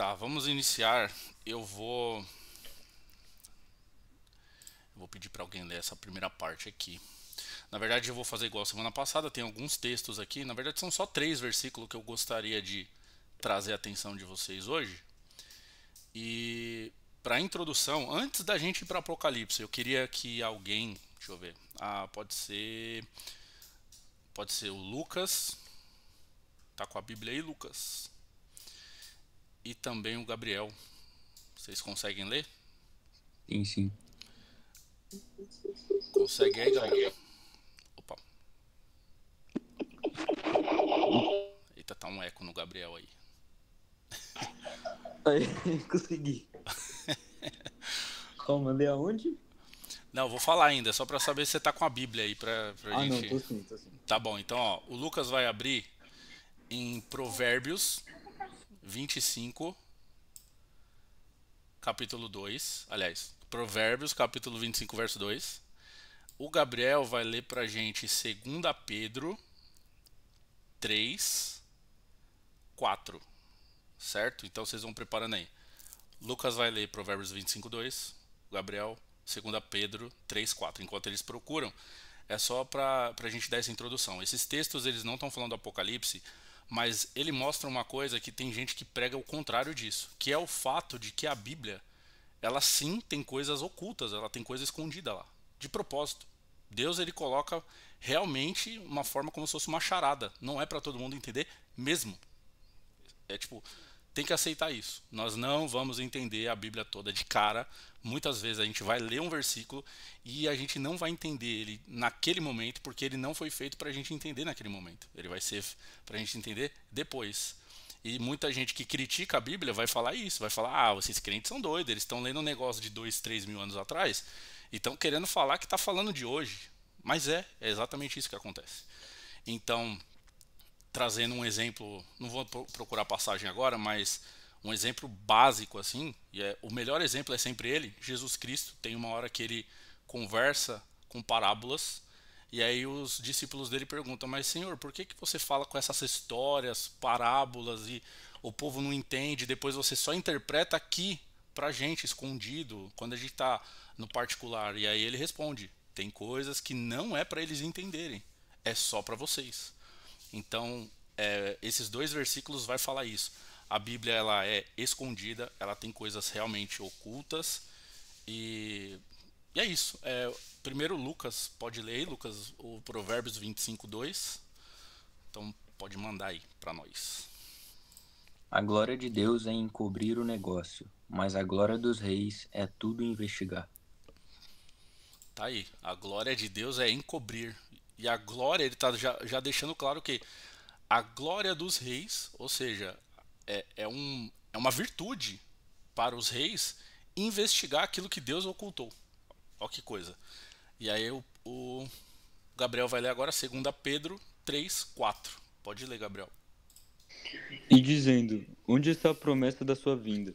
Tá, vamos iniciar. Eu vou pedir para alguém ler essa primeira parte aqui. Na verdade, eu vou fazer igual semana passada, tem alguns textos aqui. Na verdade, são só três versículos que eu gostaria de trazer a atenção de vocês hoje. E para introdução, antes da gente ir para Apocalipse, eu queria que alguém, deixa eu ver, pode ser o Lucas, tá com a Bíblia aí, Lucas, e também o Gabriel. Vocês conseguem ler? Sim, sim. Consegue aí, Gabriel? Opa, eita, tá um eco no Gabriel aí. Aí, consegui. Calma, ler aonde? Não, eu vou falar ainda, só para saber se você tá com a Bíblia aí pra Ah, não, gente. tô sim, tô sim. Tá bom, então ó, o Lucas vai abrir em Provérbios 25, capítulo 2. Aliás, Provérbios, capítulo 25, verso 2. O Gabriel vai ler pra gente 2 Pedro 3, 4. Certo? Então vocês vão preparando aí. Lucas vai ler Provérbios 25, 2. Gabriel, 2 Pedro 3, 4. Enquanto eles procuram, é só para a gente dar essa introdução. Esses textos eles não estão falando do Apocalipse, mas ele mostra uma coisa que tem gente que prega o contrário disso, que é o fato de que a Bíblia, ela sim tem coisas ocultas, ela tem coisa escondida lá, de propósito. Deus ele coloca realmente uma forma como se fosse uma charada, não é para todo mundo entender mesmo. É tipo, tem que aceitar isso. Nós não vamos entender a Bíblia toda de cara. Muitas vezes a gente vai ler um versículo e a gente não vai entender ele naquele momento, porque ele não foi feito para a gente entender naquele momento. Ele vai ser para a gente entender depois. E muita gente que critica a Bíblia vai falar isso, vai falar, ah, esses crentes são doidos, eles estão lendo um negócio de 2, 3 mil anos atrás e estão querendo falar que está falando de hoje. Mas é exatamente isso que acontece. Então, trazendo um exemplo, não vou procurar passagem agora, mas um exemplo básico assim, e o melhor exemplo é sempre ele, Jesus Cristo. Tem uma hora que ele conversa com parábolas e aí os discípulos dele perguntam: mas Senhor, por que você fala com essas histórias, parábolas e o povo não entende? Depois você só interpreta aqui pra gente escondido quando a gente tá no particular. E aí ele responde: tem coisas que não é para eles entenderem, é só para vocês. Então, esses dois versículos vai falar isso. A Bíblia ela é escondida, ela tem coisas realmente ocultas e, e é isso. Primeiro Lucas, pode ler aí, Lucas, o Provérbios 25, 2. Então pode mandar aí para nós. A glória de Deus é encobrir o negócio, mas a glória dos reis é tudo investigar. Tá aí. A glória de Deus é encobrir. E a glória, ele está já deixando claro que a glória dos reis, ou seja, é uma virtude para os reis investigar aquilo que Deus ocultou. Olha que coisa. E aí o Gabriel vai ler agora 2 Pedro 3, 4. Pode ler, Gabriel. E dizendo: Onde está a promessa da sua vinda?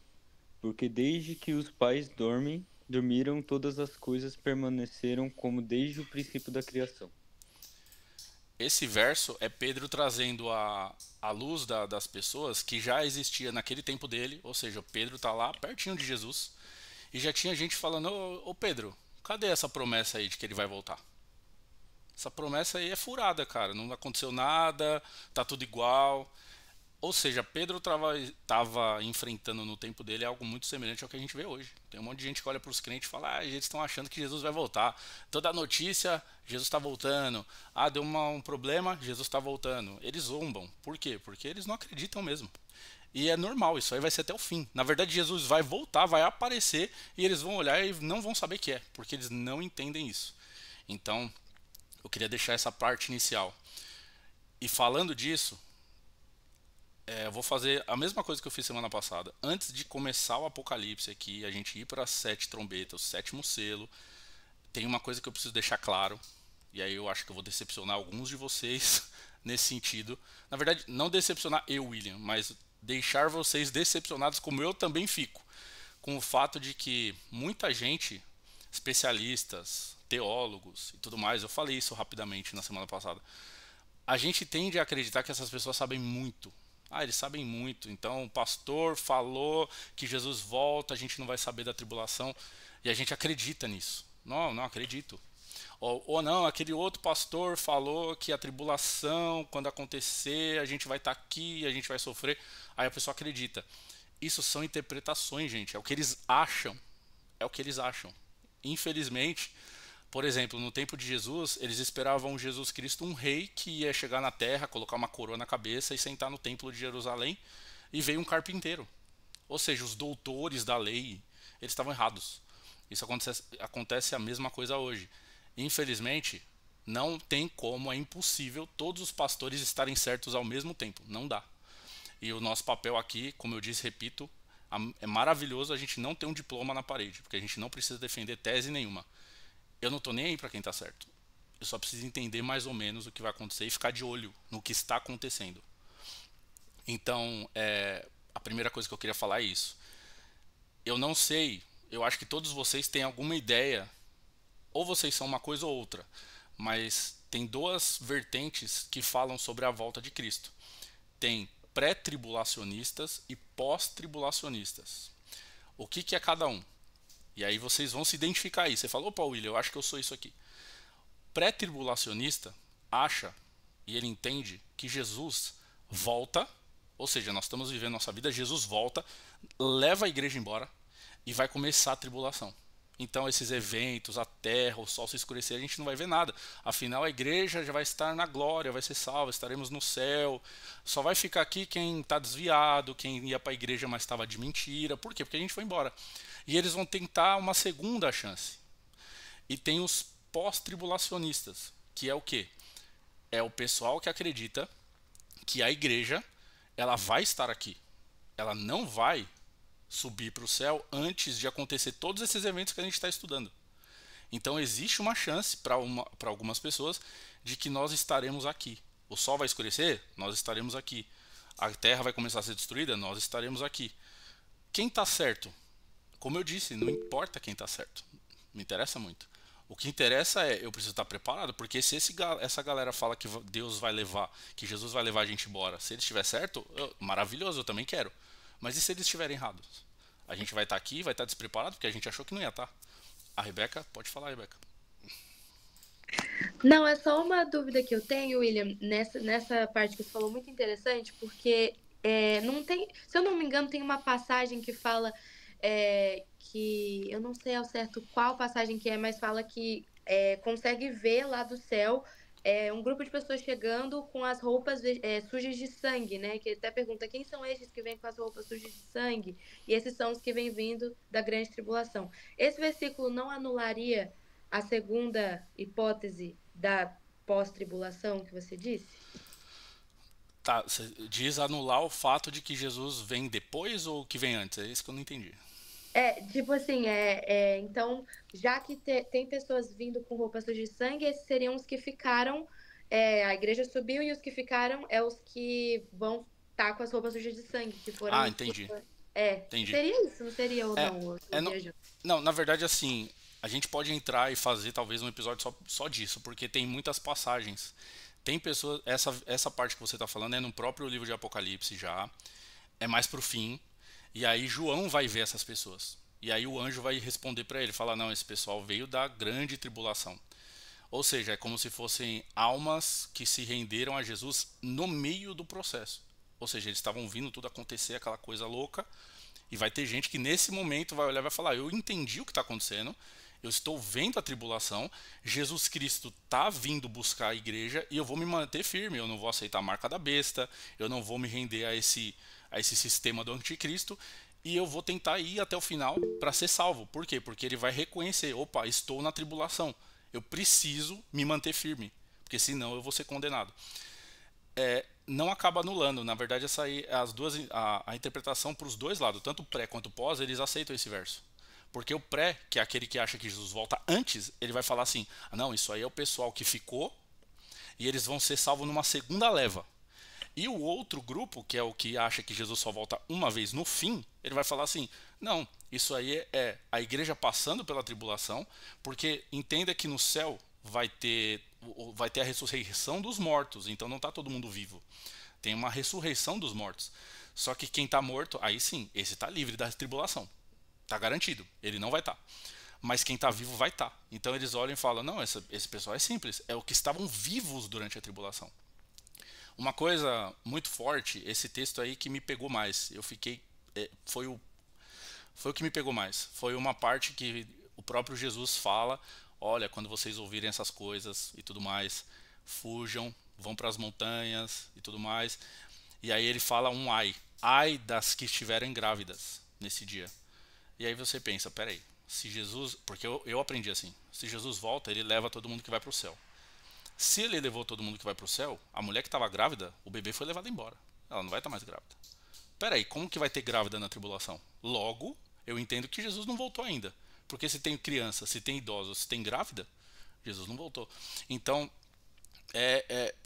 Porque desde que os pais dormiram, todas as coisas permaneceram como desde o princípio da criação. Esse verso é Pedro trazendo a luz das pessoas que já existia naquele tempo dele, ou seja, Pedro está lá pertinho de Jesus e já tinha gente falando: ô Pedro, cadê essa promessa aí de que ele vai voltar? Essa promessa aí é furada, cara, não aconteceu nada, tá tudo igual. Ou seja, Pedro estava enfrentando no tempo dele algo muito semelhante ao que a gente vê hoje. Tem um monte de gente que olha para os crentes e fala: ah, eles estão achando que Jesus vai voltar. Toda notícia, Jesus está voltando. Ah, deu um problema, Jesus está voltando. Eles zombam. Por quê? Porque eles não acreditam mesmo. E é normal, isso aí vai ser até o fim. Na verdade, Jesus vai voltar, vai aparecer e eles vão olhar e não vão saber o que é, porque eles não entendem isso. Então, eu queria deixar essa parte inicial. E falando disso, eu vou fazer a mesma coisa que eu fiz semana passada. Antes de começar o Apocalipse aqui, a gente ir para as 7 trombetas, o sétimo selo, tem uma coisa que eu preciso deixar claro. E aí eu acho que eu vou decepcionar alguns de vocês nesse sentido. Na verdade, não decepcionar eu, William, mas deixar vocês decepcionados como eu também fico. Com o fato de que muita gente, especialistas, teólogos e tudo mais, eu falei isso rapidamente na semana passada. A gente tende a acreditar que essas pessoas sabem muito. Ah, eles sabem muito. Então o pastor falou que Jesus volta, a gente não vai saber da tribulação. E a gente acredita nisso. Não, não acredito. Ou não, aquele outro pastor falou que a tribulação, quando acontecer, a gente vai estar aqui, a gente vai sofrer. Aí a pessoa acredita. Isso são interpretações, gente. É o que eles acham. É o que eles acham. Infelizmente, por exemplo, no tempo de Jesus, eles esperavam Jesus Cristo um rei que ia chegar na terra, colocar uma coroa na cabeça e sentar no templo de Jerusalém, e veio um carpinteiro. Ou seja, os doutores da lei, eles estavam errados. Isso acontece a mesma coisa hoje. Infelizmente, não tem como, é impossível todos os pastores estarem certos ao mesmo tempo. Não dá. E o nosso papel aqui, como eu disse, repito, é maravilhoso a gente não ter um diploma na parede, porque a gente não precisa defender tese nenhuma. Eu não estou nem aí para quem está certo. Eu só preciso entender mais ou menos o que vai acontecer e ficar de olho no que está acontecendo. Então, a primeira coisa que eu queria falar é isso. Eu não sei, eu acho que todos vocês têm alguma ideia, ou vocês são uma coisa ou outra, mas tem duas vertentes que falam sobre a volta de Cristo. Tem pré-tribulacionistas e pós-tribulacionistas. O que é cada um? E aí vocês vão se identificar aí. Você falou, opa, William, eu acho que eu sou isso aqui. Pré-tribulacionista acha e ele entende que Jesus volta, ou seja, nós estamos vivendo nossa vida, Jesus volta, leva a igreja embora e vai começar a tribulação. Então esses eventos, a terra, o sol se escurecer, a gente não vai ver nada. Afinal a igreja já vai estar na glória, vai ser salva, estaremos no céu. Só vai ficar aqui quem está desviado, quem ia para a igreja mas estava de mentira. Por quê? Porque a gente foi embora. E eles vão tentar uma segunda chance. E tem os pós-tribulacionistas, que é o quê? É o pessoal que acredita que a igreja ela vai estar aqui. Ela não vai subir para o céu antes de acontecer todos esses eventos que a gente está estudando. Então existe uma chance para algumas pessoas de que nós estaremos aqui. O sol vai escurecer? Nós estaremos aqui. A terra vai começar a ser destruída? Nós estaremos aqui. Quem está certo? Como eu disse, não importa quem está certo. Me interessa muito. O que interessa é eu preciso estar preparado, porque se essa galera fala que Deus vai levar, que Jesus vai levar a gente embora, se ele estiver certo, maravilhoso, eu também quero. Mas e se eles estiverem errados? A gente vai estar aqui, vai estar despreparado, porque a gente achou que não ia estar. A Rebeca, pode falar, Rebeca. Não, é só uma dúvida que eu tenho, William, nessa parte que você falou, muito interessante, porque não tem, se eu não me engano, tem uma passagem que fala que, eu não sei ao certo qual passagem que é, mas fala que consegue ver lá do céu um grupo de pessoas chegando com as roupas sujas de sangue, né? Que ele até pergunta quem são esses que vêm com as roupas sujas de sangue? E esses são os que vêm vindo da grande tribulação. Esse versículo não anularia a segunda hipótese da pós-tribulação que você disse? Tá, você diz anular o fato de que Jesus vem depois ou que vem antes? É isso que eu não entendi. Tipo assim, então, já que tem pessoas vindo com roupas sujas de sangue, esses seriam os que ficaram, a igreja subiu e os que ficaram os que vão estar com as roupas sujas de sangue, que foram... Ah, entendi. Entendi. Seria isso, não seria ou não? Não, na verdade, assim, a gente pode entrar e fazer talvez um episódio só disso, porque tem muitas passagens. Tem pessoas, essa parte que você está falando é no próprio livro de Apocalipse já, é mais pro fim. E aí João vai ver essas pessoas. E aí o anjo vai responder para ele, falar, não, esse pessoal veio da grande tribulação. Ou seja, é como se fossem almas que se renderam a Jesus no meio do processo. Ou seja, eles estavam vindo tudo acontecer, aquela coisa louca. E vai ter gente que nesse momento vai olhar e vai falar, eu entendi o que está acontecendo, eu estou vendo a tribulação, Jesus Cristo está vindo buscar a igreja e eu vou me manter firme, eu não vou aceitar a marca da besta, eu não vou me render a esse sistema do anticristo e eu vou tentar ir até o final para ser salvo. Por quê? Porque ele vai reconhecer, opa, estou na tribulação, eu preciso me manter firme, porque senão eu vou ser condenado. Não acaba anulando, na verdade a interpretação para os dois lados, tanto o pré quanto o pós, eles aceitam esse verso. Porque o pré, que é aquele que acha que Jesus volta antes, ele vai falar assim, não, isso aí é o pessoal que ficou e eles vão ser salvos numa segunda leva. E o outro grupo, que é o que acha que Jesus só volta uma vez no fim, ele vai falar assim, não, isso aí é a igreja passando pela tribulação, porque entenda que no céu vai ter a ressurreição dos mortos, então não está todo mundo vivo. Tem uma ressurreição dos mortos. Só que quem está morto, aí sim, esse está livre da tribulação. Está garantido, ele não vai estar. Mas quem está vivo vai estar. Então eles olham e falam, não, esse pessoal é simples, é o que estavam vivos durante a tribulação. Uma coisa muito forte, esse texto aí que me pegou mais, eu fiquei, foi o que me pegou mais. Foi uma parte que o próprio Jesus fala, olha, quando vocês ouvirem essas coisas e tudo mais, fujam, vão para as montanhas e tudo mais. E aí ele fala um ai das que estiverem grávidas nesse dia. E aí você pensa, peraí, se Jesus, porque eu aprendi assim, se Jesus volta, ele leva todo mundo que vai para o céu. Se ele levou todo mundo que vai para o céu, a mulher que estava grávida, o bebê foi levado embora. Ela não vai estar mais grávida. Peraí, como que vai ter grávida na tribulação? Logo, eu entendo que Jesus não voltou ainda. Porque se tem criança, se tem idosos, se tem grávida, Jesus não voltou. Então,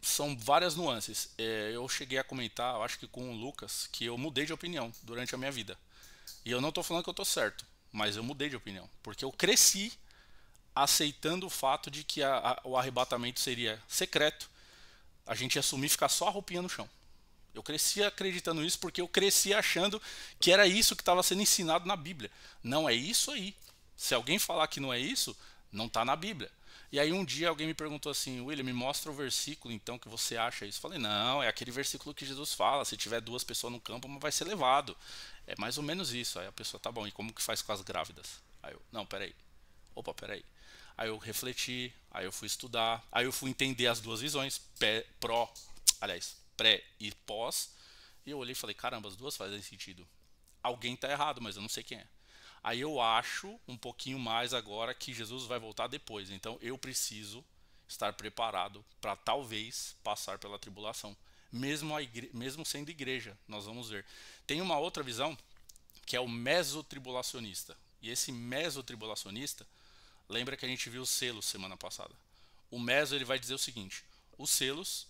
são várias nuances. Eu cheguei a comentar, eu acho que com o Lucas, que eu mudei de opinião durante a minha vida. E eu não estou falando que eu estou certo, mas eu mudei de opinião. Porque eu cresci aceitando o fato de que o arrebatamento seria secreto, a gente ia sumir e ficar só a roupinha no chão. Eu cresci acreditando nisso porque eu cresci achando que era isso que estava sendo ensinado na Bíblia. Não é isso aí. Se alguém falar que não é isso, não está na Bíblia. E aí um dia alguém me perguntou assim, William, me mostra o versículo então que você acha isso. Eu falei, não, é aquele versículo que Jesus fala, se tiver 2 pessoas no campo, uma vai ser levado. É mais ou menos isso. Aí a pessoa, tá bom, e como que faz com as grávidas? Aí eu, não, peraí. Opa, peraí. Aí eu refleti, aí eu fui estudar, aí eu fui entender as duas visões, pré e pós, e eu olhei e falei, caramba, as duas fazem sentido. Alguém está errado, mas eu não sei quem é. Aí eu acho um pouquinho mais agora que Jesus vai voltar depois, então eu preciso estar preparado para talvez passar pela tribulação, mesmo sendo igreja, nós vamos ver. Tem uma outra visão que é o mesotribulacionista, e esse mesotribulacionista, lembra que a gente viu os selos semana passada. O meso ele vai dizer o seguinte, os selos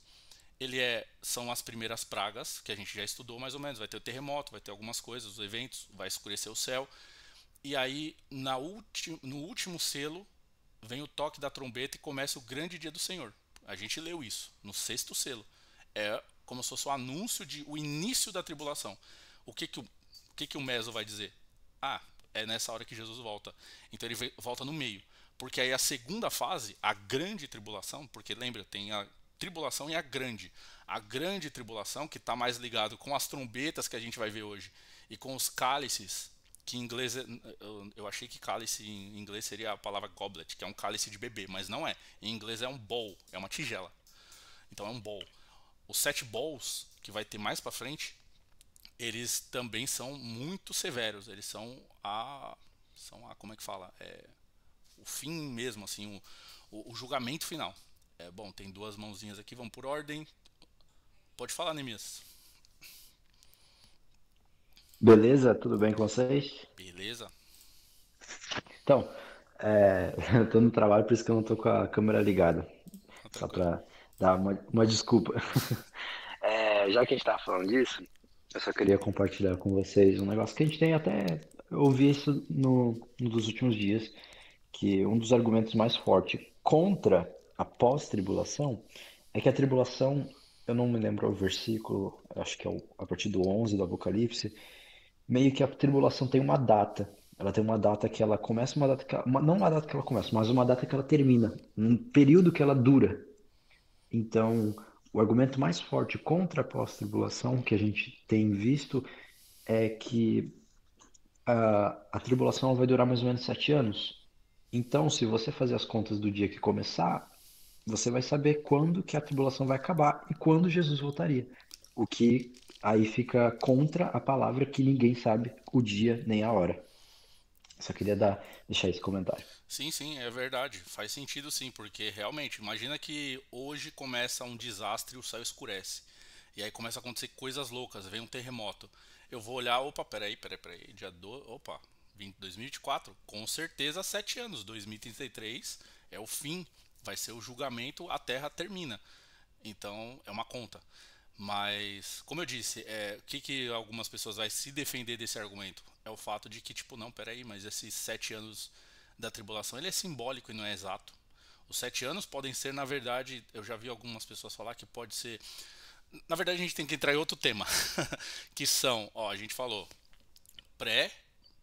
são as primeiras pragas, que a gente já estudou mais ou menos, vai ter o terremoto, vai ter algumas coisas, os eventos, vai escurecer o céu, e aí no último selo vem o toque da trombeta e começa o grande dia do Senhor. A gente leu isso, no 6º selo. É como se fosse o anúncio de o início da tribulação. O que o meso vai dizer? É nessa hora que Jesus volta. Então ele volta no meio. Porque aí a segunda fase, a grande tribulação, porque lembra, tem a tribulação e a grande. A grande tribulação, que está mais ligado com as trombetas que a gente vai ver hoje, e com os cálices, que em inglês, eu achei que cálice em inglês seria a palavra goblet, que é um cálice de bebê, mas não é. Em inglês é um bowl, é uma tigela. Então é um bowl. Os 7 bowls, que vai ter mais para frente, eles também são muito severos. Eles são como é que fala? O fim mesmo, assim, o julgamento final. Bom, tem 2 mãozinhas aqui, vamos por ordem. Pode falar, Neemias. Beleza? Tudo bem com vocês? Beleza? Então, eu tô no trabalho, por isso que eu não tô com a câmera ligada. Só Tranquilo. para dar uma desculpa. Já que a gente tava falando disso, eu só queria compartilhar com vocês um negócio que a gente tem até. Eu ouvi isso num dos últimos dias, que um dos argumentos mais fortes contra a pós-tribulação é que a tribulação, eu não me lembro o versículo, acho que é a partir do 11 do Apocalipse, meio que a tribulação tem uma data. Ela tem uma data que ela começa, uma data que não uma data que ela começa, mas uma data que ela termina, um período que ela dura. Então, o argumento mais forte contra a pós-tribulação que a gente tem visto é que a tribulação vai durar mais ou menos 7 anos. Então, se você fazer as contas do dia que começar, você vai saber quando que a tribulação vai acabar e quando Jesus voltaria. O que aí fica contra a palavra que ninguém sabe o dia nem a hora. Só queria deixar esse comentário. Sim, é verdade. Faz sentido sim, porque realmente, imagina que hoje começa um desastre e o céu escurece. E aí começa a acontecer coisas loucas, vem um terremoto. Eu vou olhar, opa, peraí, dia 2, opa, 2024, com certeza 7 anos, 2033 é o fim, vai ser o julgamento, a Terra termina. Então é uma conta. Mas, como eu disse, o que algumas pessoas vão se defender desse argumento? É o fato de que, tipo, não, peraí, mas esses 7 anos da tribulação, ele é simbólico e não é exato. Os 7 anos podem ser, na verdade, eu já vi algumas pessoas falar que pode ser Na verdade, a gente tem que entrar em outro tema, que são, ó, a gente falou pré,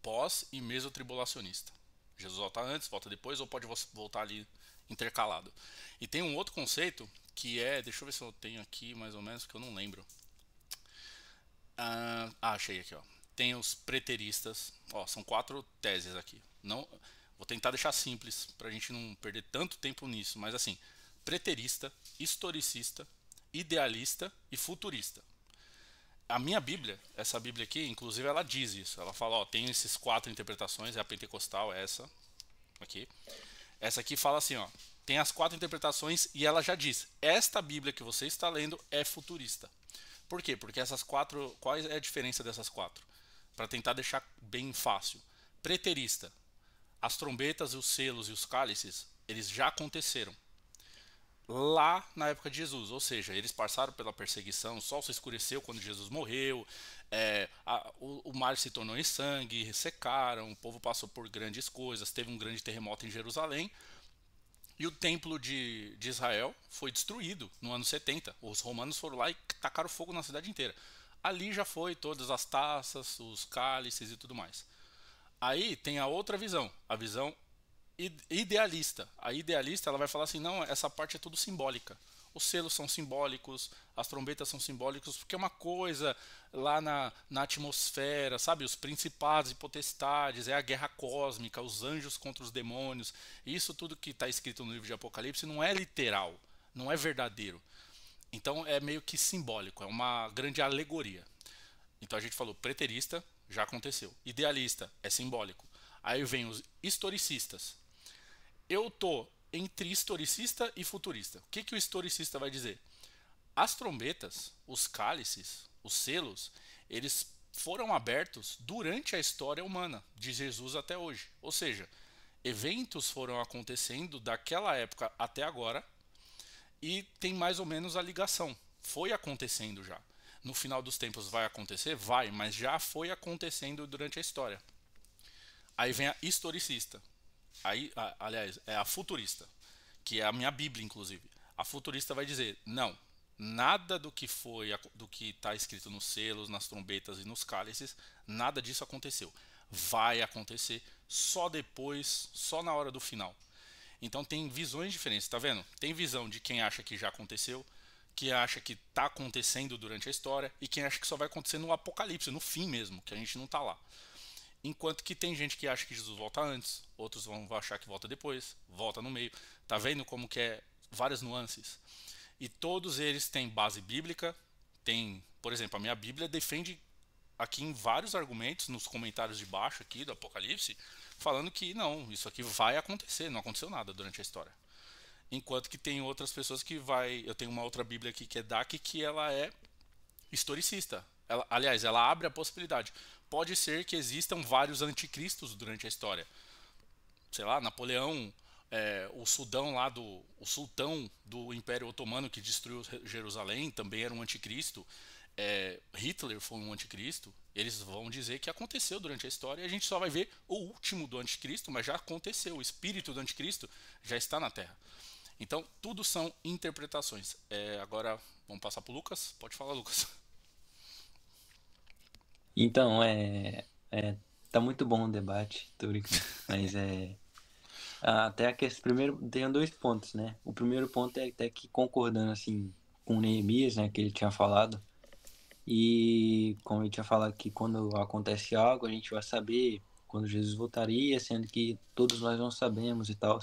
pós e mesotribulacionista. Jesus volta antes, volta depois, ou pode voltar ali intercalado. E tem um outro conceito que é, deixa eu ver se eu tenho aqui mais ou menos, que eu não lembro. Achei aqui, ó. Tem os preteristas, ó, são 4 teses aqui. Não, vou tentar deixar simples pra gente não perder tanto tempo nisso, mas assim, preterista, historicista, idealista e futurista. A minha Bíblia, essa Bíblia aqui, inclusive ela diz isso. Ela fala, ó, tem esses 4 interpretações, é a pentecostal, essa aqui. Essa aqui fala assim, ó, tem as 4 interpretações e ela já diz, esta Bíblia que você está lendo é futurista. Por quê? Porque essas 4, qual é a diferença dessas 4? Para tentar deixar bem fácil. Preterista, as trombetas, os selos e os cálices, eles já aconteceram lá na época de Jesus, ou seja, eles passaram pela perseguição, o sol se escureceu quando Jesus morreu, o mar se tornou em sangue, secaram, o povo passou por grandes coisas, teve um grande terremoto em Jerusalém, e o templo de Israel foi destruído no ano 70. Os romanos foram lá e tacaram fogo na cidade inteira. Ali já foi todas as taças, os cálices e tudo mais. Aí tem a outra visão, a visão idealista. A idealista ela vai falar assim, não, essa parte é tudo simbólica. Os selos são simbólicos, as trombetas são simbólicos, porque é uma coisa lá na atmosfera, sabe? Os principados e potestades, é a guerra cósmica, os anjos contra os demônios. Isso tudo que está escrito no livro de Apocalipse não é literal, não é verdadeiro. Então é meio que simbólico, é uma grande alegoria. Então a gente falou, preterista, já aconteceu. Idealista, é simbólico. Aí vem os historicistas. Eu tô entre historicista e futurista. O que o historicista vai dizer? As trombetas, os cálices, os selos, eles foram abertos durante a história humana, de Jesus até hoje. Ou seja, eventos foram acontecendo daquela época até agora e tem mais ou menos a ligação. Foi acontecendo já. No final dos tempos vai acontecer? Vai, mas já foi acontecendo durante a história. Aí vem a historicista. Aí, aliás, é a futurista, que é a minha Bíblia, inclusive. A futurista vai dizer, não, nada do que está escrito nos selos, nas trombetas e nos cálices, nada disso aconteceu. Vai acontecer só depois, só na hora do final. Então tem visões diferentes, tá vendo? Tem visão de quem acha que já aconteceu, que acha que está acontecendo durante a história e quem acha que só vai acontecer no apocalipse, no fim mesmo, que a gente não está lá. Enquanto que tem gente que acha que Jesus volta antes, outros vão achar que volta depois, volta no meio. Tá vendo como que é várias nuances? E todos eles têm base bíblica, tem, por exemplo, a minha Bíblia defende aqui em vários argumentos, nos comentários de baixo aqui do Apocalipse, falando que não, isso aqui vai acontecer, não aconteceu nada durante a história. Enquanto que tem outras pessoas que vai, eu tenho uma outra Bíblia aqui que é DAC, que ela é historicista. Aliás, ela abre a possibilidade. Pode ser que existam vários anticristos durante a história. Sei lá, Napoleão, o sultão do Império Otomano que destruiu Jerusalém também era um anticristo. Hitler foi um anticristo. Eles vão dizer que aconteceu durante a história e a gente só vai ver o último do anticristo, mas já aconteceu. O espírito do anticristo já está na Terra. Então, tudo são interpretações. Agora, vamos passar para o Lucas. Pode falar, Lucas. Então, tá muito bom o debate, tô brincando. Mas até que primeiro tem 2 pontos, né? O primeiro ponto é até que concordando assim com Neemias, né, que ele tinha falado. E como ele tinha falado que quando acontece algo, a gente vai saber quando Jesus voltaria, sendo que todos nós não sabemos e tal.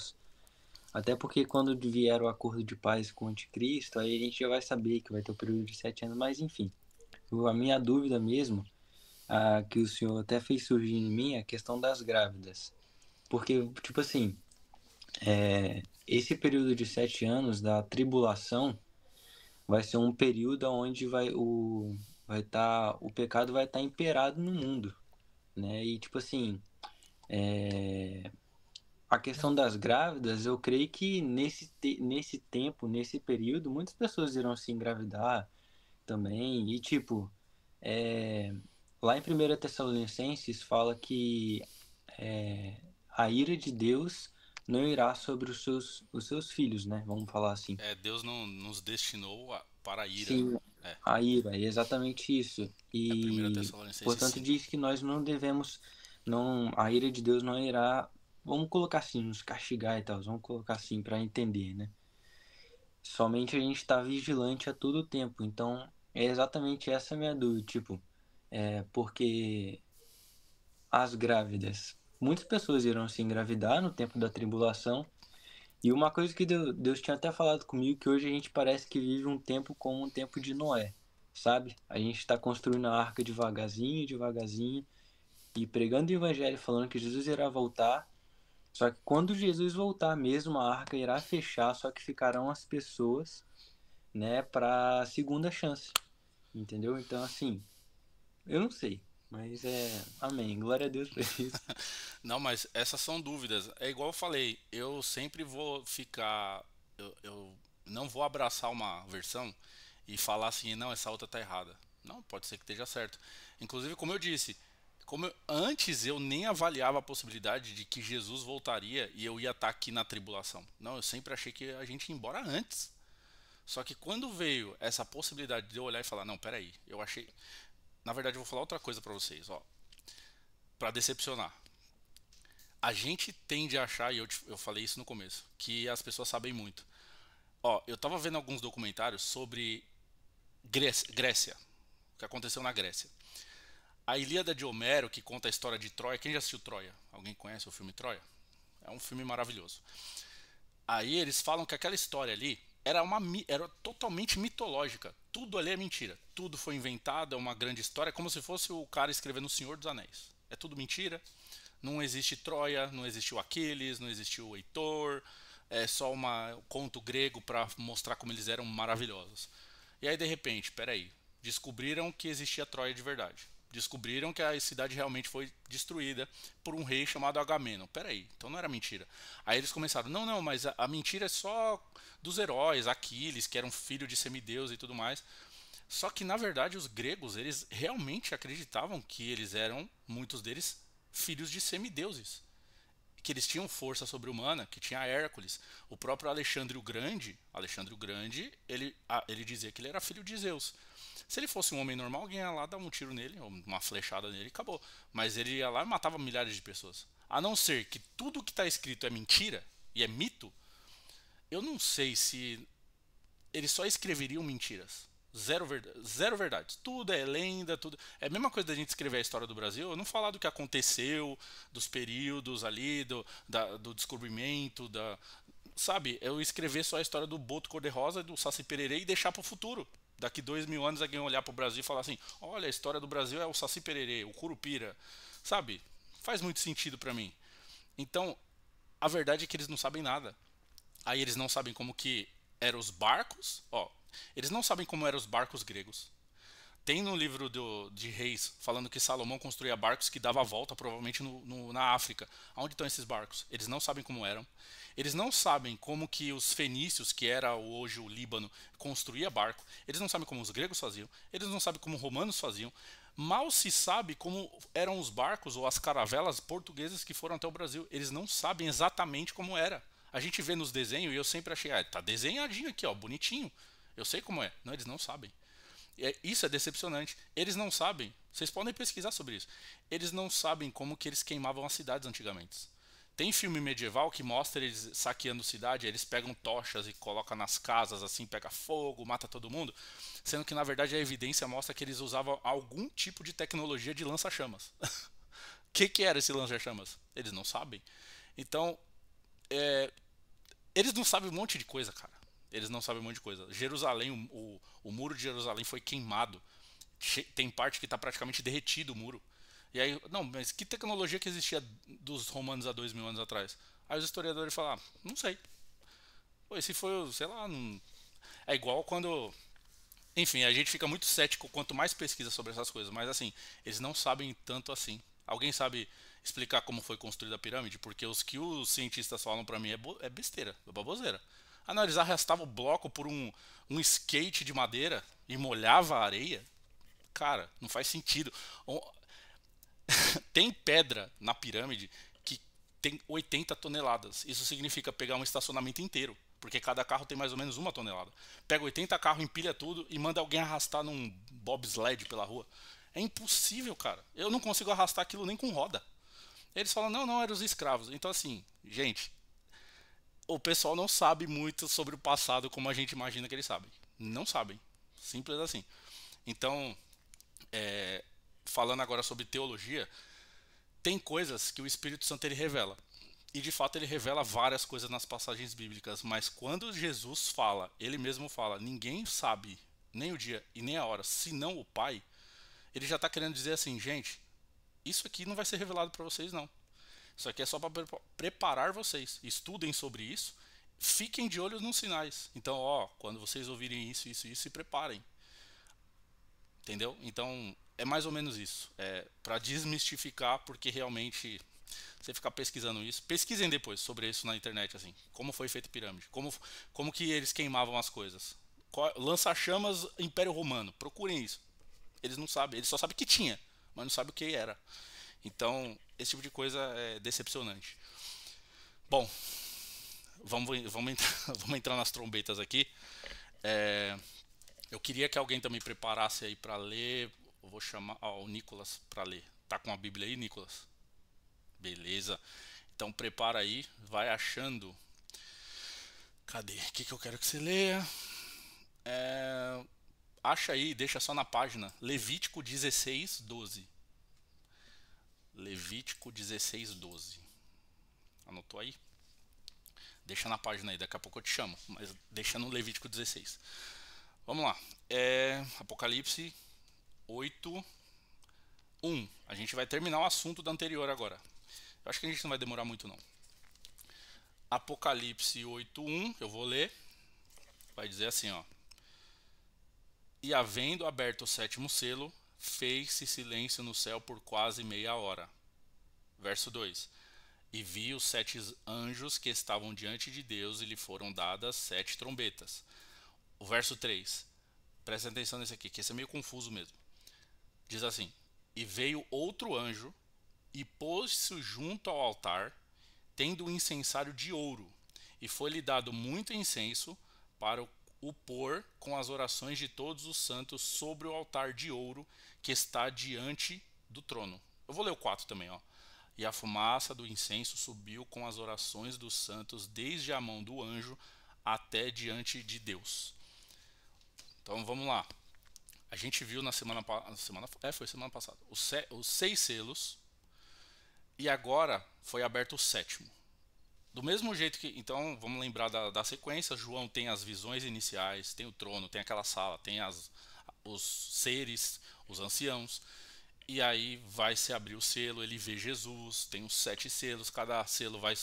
Até porque quando vier o acordo de paz com o anticristo, aí a gente já vai saber que vai ter o período de 7 anos, mas enfim. A minha dúvida mesmo, que o senhor até fez surgir em mim, é a questão das grávidas. Porque, tipo assim, esse período de 7 anos da tribulação vai ser um período onde o pecado vai estar imperado no mundo, né? E, tipo assim, a questão das grávidas, eu creio que nesse tempo, nesse período, muitas pessoas irão se engravidar também. E, tipo, lá em 1 Tessalonicenses fala que a ira de Deus não irá sobre os seus filhos, né? Vamos falar assim. Deus não nos destinou para a ira. Sim, É, a ira, é exatamente isso. é 1 E, Tessalonicenses portanto, 5. diz que nós não devemos, não, a ira de Deus não irá, vamos colocar assim, nos castigar e tal, vamos colocar assim para entender, né? Somente a gente está vigilante a todo tempo. Então, é exatamente essa a minha dúvida, tipo, porque as grávidas, muitas pessoas irão se engravidar no tempo da tribulação. E uma coisa que Deus tinha até falado comigo, que hoje a gente parece que vive um tempo como um tempo de Noé, sabe? A gente está construindo a arca devagarzinho, devagarzinho, e pregando o evangelho, falando que Jesus irá voltar. Só que quando Jesus voltar mesmo, a arca irá fechar, só que ficarão as pessoas, né, para segunda chance, entendeu? Então, assim, eu não sei, mas amém, glória a Deus por isso. Não, mas essas são dúvidas. É igual eu falei, eu sempre vou ficar. Eu não vou abraçar uma versão e falar assim, não, essa outra tá errada. Não, pode ser que esteja certo. Inclusive, como eu disse, antes eu nem avaliava a possibilidade de que Jesus voltaria e eu ia estar aqui na tribulação. Não, eu sempre achei que a gente ia embora antes. Só que quando veio essa possibilidade de eu olhar e falar, não, peraí, eu achei. Na verdade, eu vou falar outra coisa pra vocês, ó, pra decepcionar. A gente tende a achar, e eu falei isso no começo, que as pessoas sabem muito. Ó, eu tava vendo alguns documentários sobre Grécia, o que aconteceu na Grécia. A Ilíada de Homero, que conta a história de Troia. Quem já assistiu Troia? Alguém conhece o filme Troia? É um filme maravilhoso. Aí eles falam que aquela história ali era totalmente mitológica. Tudo ali é mentira. Tudo foi inventado, é uma grande história, como se fosse o cara escrevendo O Senhor dos Anéis. É tudo mentira. Não existe Troia, não existiu Aquiles, não existiu Heitor. É só um conto grego para mostrar como eles eram maravilhosos. E aí de repente, peraí, descobriram que existia Troia de verdade. Descobriram que a cidade realmente foi destruída por um rei chamado Agamemnon. Peraí, então não era mentira. Aí eles começaram, não, mas a mentira é só dos heróis, Aquiles, que era um filho de semideus e tudo mais. Só que na verdade os gregos, eles realmente acreditavam que eles eram, muitos deles, filhos de semideuses. Que eles tinham força sobre-humana, que tinha Hércules. O próprio Alexandre o Grande, ele dizia que ele era filho de Zeus. Se ele fosse um homem normal, alguém ia lá dar um tiro nele, ou uma flechada nele e acabou. Mas ele ia lá e matava milhares de pessoas. A não ser que tudo que está escrito é mentira e é mito, eu não sei se eles só escreveriam mentiras. Zero verdades. Tudo é lenda, tudo. É a mesma coisa da gente escrever a história do Brasil, eu não falar do que aconteceu, dos períodos ali, do descobrimento, sabe? Eu escrever só a história do Boto Cor-de-Rosa, do Saci Pererê e deixar pro futuro. Daqui 2.000 anos alguém olhar pro Brasil e falar assim, olha, a história do Brasil é o Saci Pererê, o Curupira. Sabe? Faz muito sentido pra mim. Então, a verdade é que eles não sabem nada. Aí eles não sabem como que eram os barcos, ó. Eles não sabem como eram os barcos gregos. Tem no livro de Reis falando que Salomão construía barcos que dava a volta, provavelmente na África. Onde estão esses barcos? Eles não sabem como eram. Eles não sabem como que os fenícios, que era hoje o Líbano, construía barco. Eles não sabem como os gregos faziam. Eles não sabem como os romanos faziam. Mal se sabe como eram os barcos ou as caravelas portuguesas que foram até o Brasil. Eles não sabem exatamente como era. A gente vê nos desenhos e eu sempre achei, tá desenhadinho aqui, ó, bonitinho. Eu sei como é. Não, eles não sabem. Isso é decepcionante. Eles não sabem. Vocês podem pesquisar sobre isso. Eles não sabem como que eles queimavam as cidades antigamente. Tem filme medieval que mostra eles saqueando cidade, eles pegam tochas e colocam nas casas, assim, pega fogo, mata todo mundo, sendo que na verdade a evidência mostra que eles usavam algum tipo de tecnologia de lança-chamas. O que era esse lança-chamas? Eles não sabem. Então, eles não sabem um monte de coisa, cara. Eles não sabem um monte de coisa. Jerusalém, o muro de Jerusalém foi queimado. Tem parte que está praticamente derretido o muro. E aí, não, mas que tecnologia que existia dos romanos há 2.000 anos atrás? Aí os historiadores falam, não sei. Pô, esse foi, sei lá, não... É igual quando... Enfim, a gente fica muito cético quanto mais pesquisa sobre essas coisas, mas assim, eles não sabem tanto assim. Alguém sabe explicar como foi construída a pirâmide? Porque os que os cientistas falam pra mim é besteira, é baboseira. Ah, não, eles arrastavam o bloco por um skate de madeira e molhava a areia? Cara, não faz sentido. Tem pedra na pirâmide que tem 80 toneladas. Isso significa pegar um estacionamento inteiro. Porque cada carro tem mais ou menos 1 tonelada. Pega 80 carros, empilha tudo e manda alguém arrastar num bobsled pela rua. É impossível, cara. Eu não consigo arrastar aquilo nem com roda. Eles falam, não, não, eram os escravos. Então assim, gente, o pessoal não sabe muito sobre o passado como a gente imagina que eles sabem. Não sabem. Simples assim. Então, falando agora sobre teologia, tem coisas que o Espírito Santo ele revela. E de fato ele revela várias coisas nas passagens bíblicas. Mas quando Jesus fala, ele mesmo fala, ninguém sabe nem o dia e nem a hora, senão o Pai, ele já está querendo dizer assim, gente, isso aqui não vai ser revelado para vocês não. Isso aqui é só para preparar vocês. Estudem sobre isso. Fiquem de olho nos sinais. Então, quando vocês ouvirem isso, se preparem. Entendeu? Então, é mais ou menos isso. Para desmistificar, porque realmente você ficar pesquisando isso. Pesquisem depois sobre isso na internet, assim. Como foi feita a pirâmide. Como que eles queimavam as coisas. Lança-chamas Império Romano. Procurem isso. Eles não sabem. Eles só sabem que tinha, mas não sabem o que era. Então, esse tipo de coisa é decepcionante. Bom, vamos entrar nas trombetas aqui. Eu queria que alguém também preparasse aí para ler. Eu vou chamar o Nicolas para ler. Tá com a Bíblia aí, Nicolas? Beleza. Então prepara aí, vai achando. Cadê? O que eu quero que você leia? Acha aí, deixa só na página. Levítico 16, 12. Levítico 16, 12. Anotou aí? Deixa na página aí, daqui a pouco eu te chamo. Mas deixa no Levítico 16. Vamos lá. Apocalipse 8, 1. A gente vai terminar o assunto da anterior agora. Eu acho que a gente não vai demorar muito não. Apocalipse 8, 1. Eu vou ler. Vai dizer assim, ó. E havendo aberto o 7º selo, fez-se silêncio no céu por quase meia hora. Verso 2. E vi os 7 anjos que estavam diante de Deus e lhe foram dadas 7 trombetas. O verso 3. Presta atenção nesse aqui, que esse é meio confuso mesmo. Diz assim. E veio outro anjo e pôs-se junto ao altar, tendo um incensário de ouro. E foi-lhe dado muito incenso para o pôr com as orações de todos os santos sobre o altar de ouro que está diante do trono. Eu vou ler o 4 também, ó. E a fumaça do incenso subiu com as orações dos santos desde a mão do anjo até diante de Deus. Então vamos lá. A gente viu na semana passada os 6 selos e agora foi aberto o 7º. Do mesmo jeito que, então vamos lembrar da sequência. João tem as visões iniciais, tem o trono, tem aquela sala, tem os seres, os anciãos. E aí vai se abrir o selo, ele vê Jesus, tem os 7 selos, cada selo vai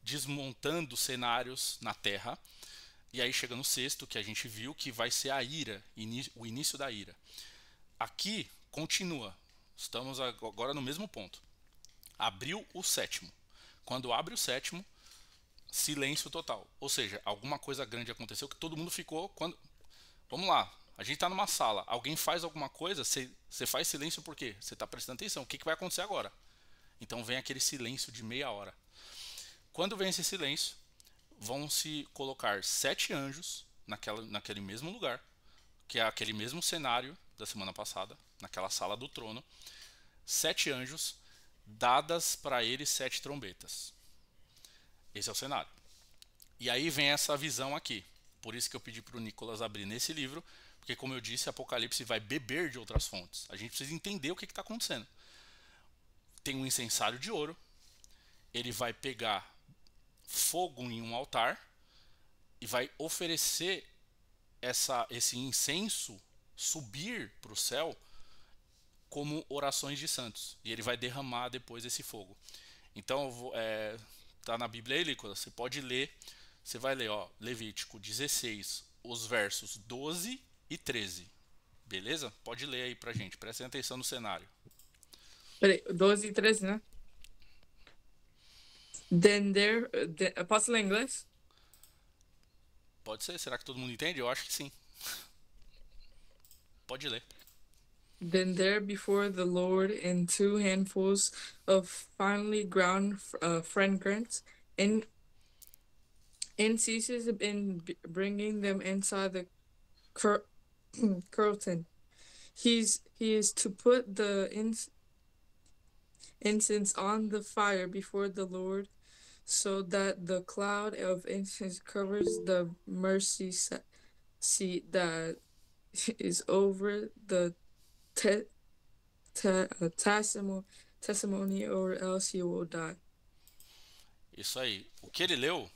desmontando cenários na terra. E aí chega no 6º, que a gente viu, que vai ser a ira, o início da ira. Aqui continua, estamos agora no mesmo ponto. Abriu o 7º. Quando abre o 7º, silêncio total. Ou seja, alguma coisa grande aconteceu que todo mundo ficou... Vamos lá, a gente está numa sala, alguém faz alguma coisa, você faz silêncio por quê? Você está prestando atenção, o que vai acontecer agora? Então vem aquele silêncio de meia hora. Quando vem esse silêncio, vão se colocar 7 anjos naquele mesmo lugar, que é aquele mesmo cenário da semana passada, naquela sala do trono. 7 anjos, dadas para eles 7 trombetas. Esse é o cenário. E aí vem essa visão aqui. Por isso que eu pedi para o Nicolas abrir nesse livro, porque como eu disse, Apocalipse vai beber de outras fontes. A gente precisa entender o que está acontecendo. Tem um incensário de ouro, ele vai pegar fogo em um altar e vai oferecer esse incenso subir para o céu como orações de santos. E ele vai derramar depois esse fogo. Então, tá na Bíblia aí, Nicolas, você pode ler. Você vai ler, ó, Levítico 16, os versos 12 e 13. Beleza? Pode ler aí pra gente. Presta atenção no cenário. Peraí, 12 e 13, né? Posso ler em inglês? Pode ser. Será que todo mundo entende? Eu acho que sim. Pode ler. Then there before the Lord in 2 handfuls of finely ground frankincense, and ceases in bringing them inside the curtain. He is to put the incense on the fire before the Lord, so that the cloud of incense covers the mercy seat that is over the testimony, or else he will die. Isso aí. O que ele leu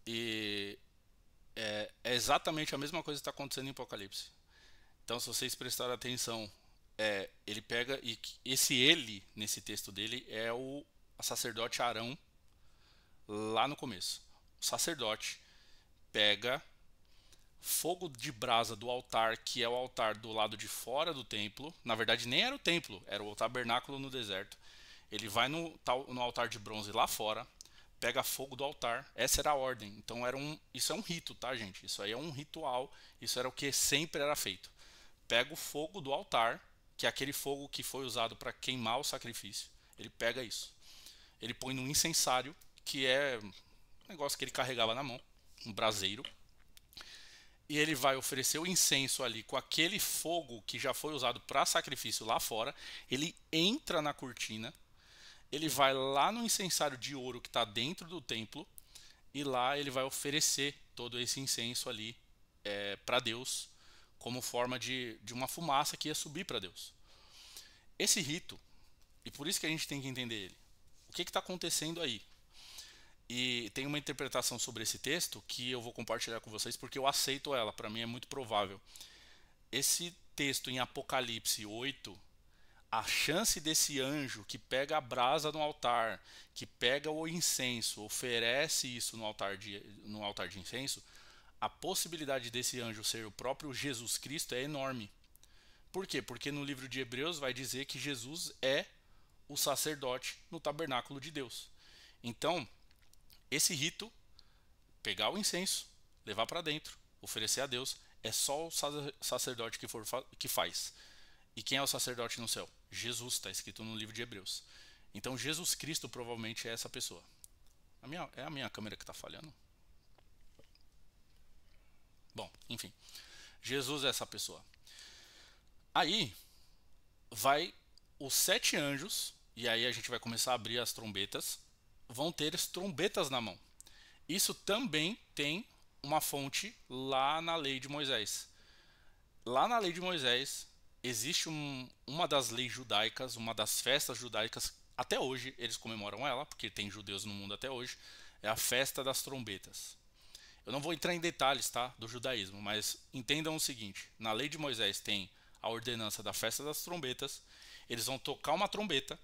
e é exatamente a mesma coisa que está acontecendo em Apocalipse. Então, se vocês prestarem atenção, ele pega e esse ele nesse texto dele é o sacerdote Arão lá no começo. O sacerdote pega fogo de brasa do altar, que é o altar do lado de fora do templo. Na verdade, nem era o templo, era o tabernáculo no deserto. Ele vai no altar de bronze lá fora, pega fogo do altar. Essa era a ordem. Então isso é um rito, tá, gente? Isso aí é um ritual. Isso era o que sempre era feito. Pega o fogo do altar, que é aquele fogo que foi usado para queimar o sacrifício. Ele pega isso. Ele põe num incensário, que é um negócio que ele carregava na mão, um braseiro. E ele vai oferecer o incenso ali com aquele fogo que já foi usado para sacrifício lá fora. Ele entra na cortina. Ele vai lá no incensário de ouro que está dentro do templo. E lá ele vai oferecer todo esse incenso ali para Deus, como forma de uma fumaça que ia subir para Deus. Esse rito, e por isso que a gente tem que entender ele. O que está acontecendo aí? E tem uma interpretação sobre esse texto que eu vou compartilhar com vocês porque eu aceito ela, para mim é muito provável. Esse texto em Apocalipse 8, a chance desse anjo que pega a brasa no altar, que pega o incenso, oferece isso no altar de incenso, a possibilidade desse anjo ser o próprio Jesus Cristo é enorme. Por quê? Porque no livro de Hebreus vai dizer que Jesus é o sacerdote no tabernáculo de Deus. Então, esse rito, pegar o incenso, levar para dentro, oferecer a Deus, é só o sacerdote que faz. E quem é o sacerdote no céu? Jesus, está escrito no livro de Hebreus. Então Jesus Cristo provavelmente é essa pessoa. É a minha câmera que está falhando? Bom, enfim. Jesus é essa pessoa. Aí, vai os 7 anjos, e aí a gente vai começar a abrir as trombetas, vão ter as trombetas na mão. Isso também tem uma fonte lá na lei de Moisés. Lá na lei de Moisés existe uma das leis judaicas, uma das festas judaicas, até hoje eles comemoram ela, porque tem judeus no mundo até hoje, é a festa das trombetas. Eu não vou entrar em detalhes, tá, do judaísmo, mas entendam o seguinte, na lei de Moisés tem a ordenança da festa das trombetas, eles vão tocar uma trombeta,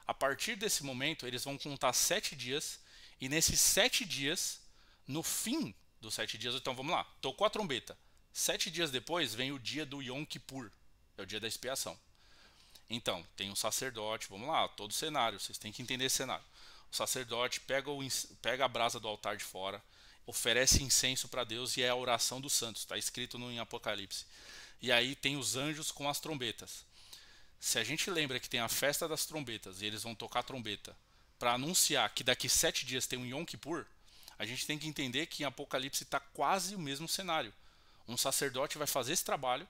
a partir desse momento eles vão contar 7 dias, e nesses 7 dias, no fim dos 7 dias, então vamos lá, tocou a trombeta, 7 dias depois vem o dia do Yom Kippur, é o dia da expiação. Então, tem um sacerdote, vamos lá, todo o cenário, vocês têm que entender esse cenário. O sacerdote pega a brasa do altar de fora, oferece incenso para Deus e é a oração dos santos, está escrito em Apocalipse. E aí tem os anjos com as trombetas. Se a gente lembra que tem a festa das trombetas e eles vão tocar a trombeta para anunciar que daqui 7 dias tem um Yom Kippur, a gente tem que entender que em Apocalipse está quase o mesmo cenário. Um sacerdote vai fazer esse trabalho,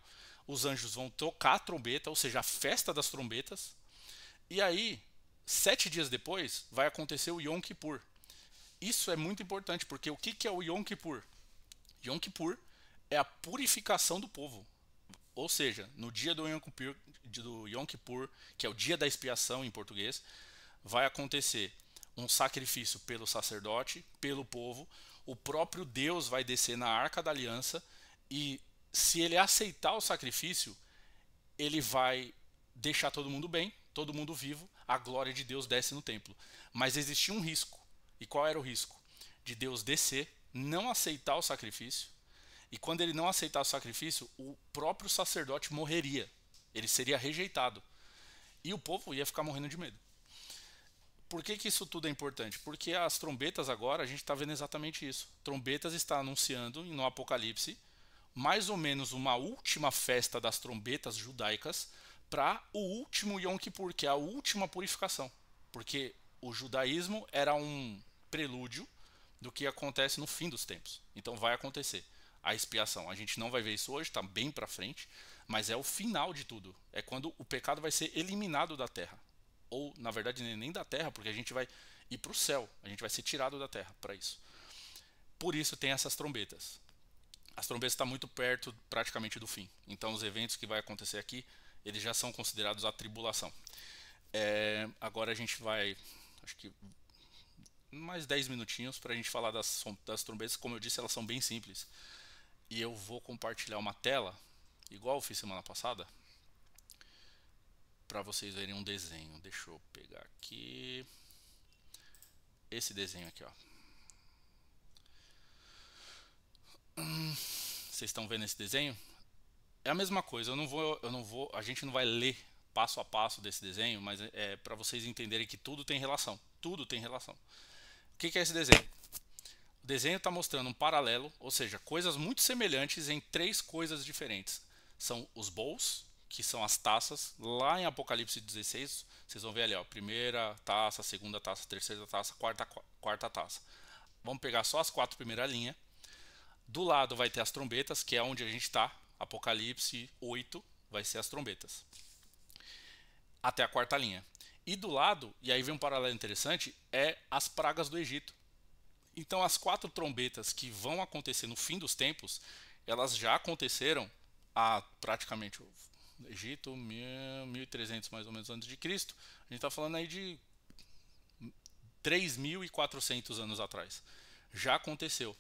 os anjos vão tocar a trombeta, ou seja, a festa das trombetas, e aí, 7 dias depois, vai acontecer o Yom Kippur. Isso é muito importante, porque o que é o Yom Kippur? Yom Kippur é a purificação do povo. Ou seja, no dia do Yom Kippur, que é o dia da expiação em português, vai acontecer um sacrifício pelo sacerdote, pelo povo, o próprio Deus vai descer na Arca da Aliança e se ele aceitar o sacrifício, ele vai deixar todo mundo bem, todo mundo vivo, a glória de Deus desce no templo. Mas existia um risco. E qual era o risco? De Deus descer, não aceitar o sacrifício, e quando ele não aceitar o sacrifício, o próprio sacerdote morreria. Ele seria rejeitado. E o povo ia ficar morrendo de medo. Por que isso tudo é importante? Porque as trombetas agora, a gente está vendo exatamente isso. Trombetas está anunciando no Apocalipse mais ou menos uma última festa das trombetas judaicas para o último Yom Kippur, que é a última purificação. Porque o judaísmo era um prelúdio do que acontece no fim dos tempos. Então vai acontecer a expiação. A gente não vai ver isso hoje, está bem para frente, mas é o final de tudo. É quando o pecado vai ser eliminado da terra. Ou, na verdade, nem da terra, porque a gente vai ir para o céu. A gente vai ser tirado da terra para isso. Por isso tem essas trombetas. As trombetas estão muito perto praticamente do fim. Então os eventos que vai acontecer aqui, eles já são considerados a tribulação. Agora a gente vai, acho que mais 10 minutinhos para a gente falar das trombetas. Como eu disse, elas são bem simples. E eu vou compartilhar uma tela, igual eu fiz semana passada, para vocês verem um desenho. Deixa eu pegar aqui esse desenho aqui, ó. Vocês estão vendo esse desenho? É a mesma coisa. A gente não vai ler passo a passo desse desenho, mas é para vocês entenderem que tudo tem relação. Tudo tem relação. O que é esse desenho? O desenho está mostrando um paralelo, ou seja, coisas muito semelhantes em 3 coisas diferentes. São os bowls, que são as taças. Lá em Apocalipse 16, vocês vão ver ali, ó, primeira taça, segunda taça, terceira taça, quarta taça. Vamos pegar só as 4 primeiras linhas. Do lado vai ter as trombetas, que é onde a gente está. Apocalipse 8 vai ser as trombetas. Até a 4ª linha. E do lado, e aí vem um paralelo interessante, é as pragas do Egito. Então as 4 trombetas que vão acontecer no fim dos tempos, elas já aconteceram há praticamente o Egito, 1300 mais ou menos antes de Cristo. A gente está falando aí de 3.400 anos atrás. Já aconteceu.